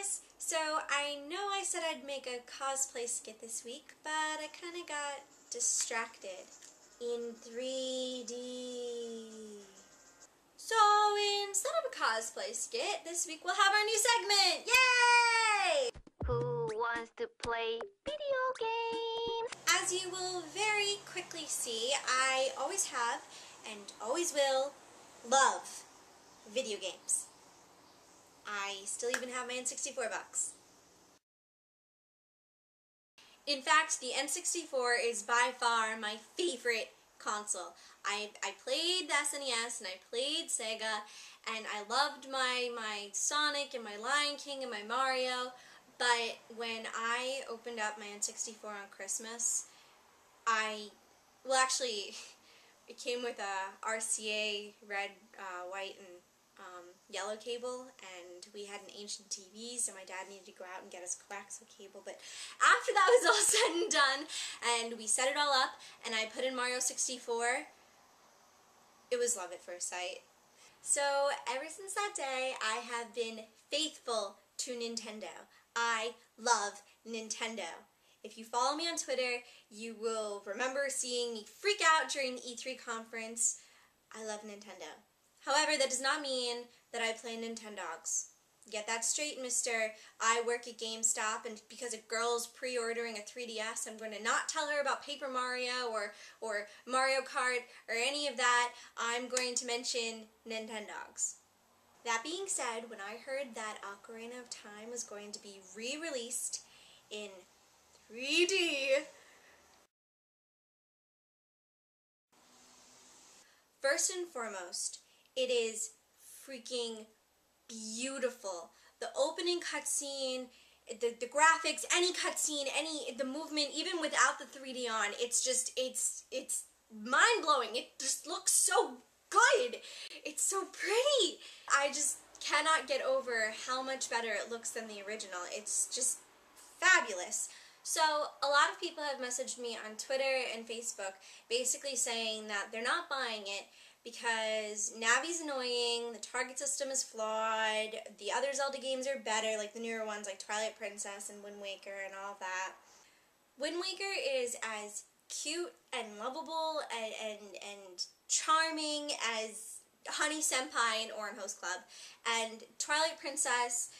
guys! So I know I said I'd make a cosplay skit this week, but I kind of got distracted in 3D. So instead of a cosplay skit, this week we'll have our new segment! Yay! Who wants to play video games? As you will very quickly see, I always have and always will love video games. I still even have my N64 box. In fact, the N64 is by far my favorite console. I played the SNES and I played Sega, and I loved my Sonic and my Lion King and my Mario, but when I opened up my N64 on Christmas, actually, it came with a RCA red, white, and yellow cable, and we had an ancient TV, so my dad needed to go out and get us coaxial cable. But after that was all said and done, and we set it all up, and I put in Mario 64, it was love at first sight. So ever since that day, I have been faithful to Nintendo. I love Nintendo. If you follow me on Twitter, you will remember seeing me freak out during the E3 conference. I love Nintendo. However, that does not mean that I play Nintendogs. Get that straight, mister. I work at GameStop, and because a girl's pre-ordering a 3DS, I'm going to not tell her about Paper Mario or Mario Kart or any of that. I'm going to mention Nintendogs. That being said, when I heard that Ocarina of Time was going to be re-released in 3D, first and foremost, it is freaking beautiful. The opening cutscene, the graphics, any cutscene, the movement, even without the 3D on, it's mind-blowing. It just looks so good. It's so pretty. I just cannot get over how much better it looks than the original. It's just fabulous. So a lot of people have messaged me on Twitter and Facebook basically saying that they're not buying it because Navi's annoying, the target system is flawed, the other Zelda games are better, like the newer ones like Twilight Princess and Wind Waker and all that. Wind Waker is as cute and lovable and charming as Honey Senpai in Orange Host Club, and Twilight Princess,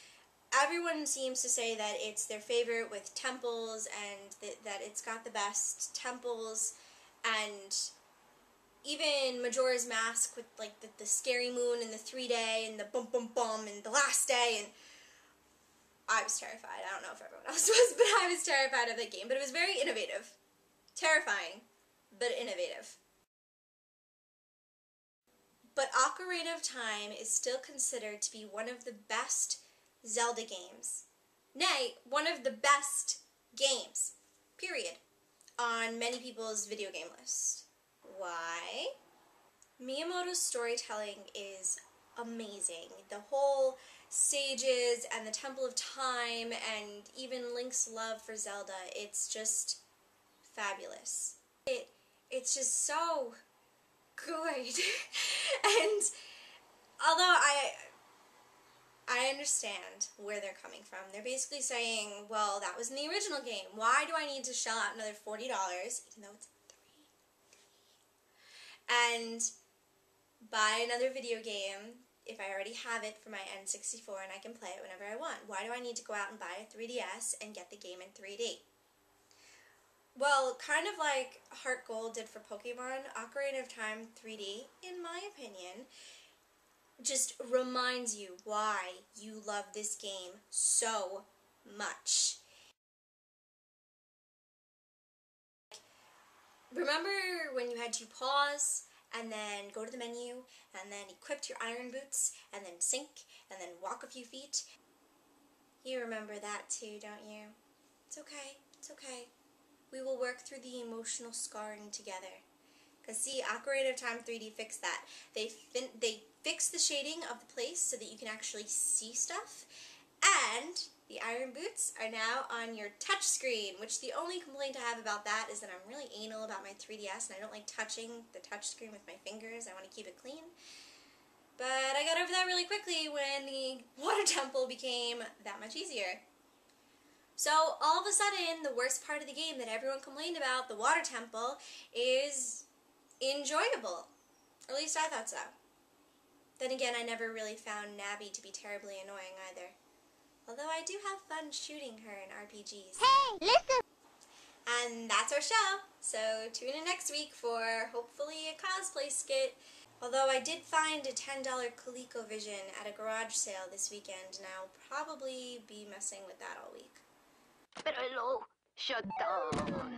everyone seems to say that it's their favorite with temples, and that it's got the best temples, and even Majora's Mask with like the scary moon and the 3-day and the bum bum bum and the last day, and I was terrified. I don't know if everyone else was, but I was terrified of that game. But it was very innovative. Terrifying, but innovative. But Ocarina of Time is still considered to be one of the best Zelda games. Nay, one of the best games, period, on many people's video game list. Why? Miyamoto's storytelling is amazing. The whole stages and the Temple of Time and even Link's love for Zelda, it's just fabulous. It's just so good. And although I understand where they're coming from. They're basically saying, well, that was in the original game. Why do I need to shell out another $40, even though it's 3D, and buy another video game if I already have it for my N64 and I can play it whenever I want? Why do I need to go out and buy a 3DS and get the game in 3D? Well, kind of like Heart Gold did for Pokemon, Ocarina of Time 3D, in my opinion, just reminds you why you love this game so much. Remember when you had to pause and then go to the menu and then equip your iron boots and then sink and then walk a few feet? You remember that too, don't you? It's okay. It's okay. We will work through the emotional scarring together. Because see, Ocarina of Time 3D fixed that. They fixed the shading of the place so that you can actually see stuff. And the iron boots are now on your touch screen, which the only complaint I have about that is that I'm really anal about my 3DS and I don't like touching the touch screen with my fingers. I want to keep it clean. But I got over that really quickly when the water temple became that much easier. So all of a sudden, the worst part of the game that everyone complained about, the water temple, is enjoyable. Or at least I thought so. Then again, I never really found Navi to be terribly annoying either. Although I do have fun shooting her in RPGs. Hey, listen! And that's our show. So tune in next week for hopefully a cosplay skit. Although I did find a $10 ColecoVision at a garage sale this weekend, and I'll probably be messing with that all week. Pero hello, shut down.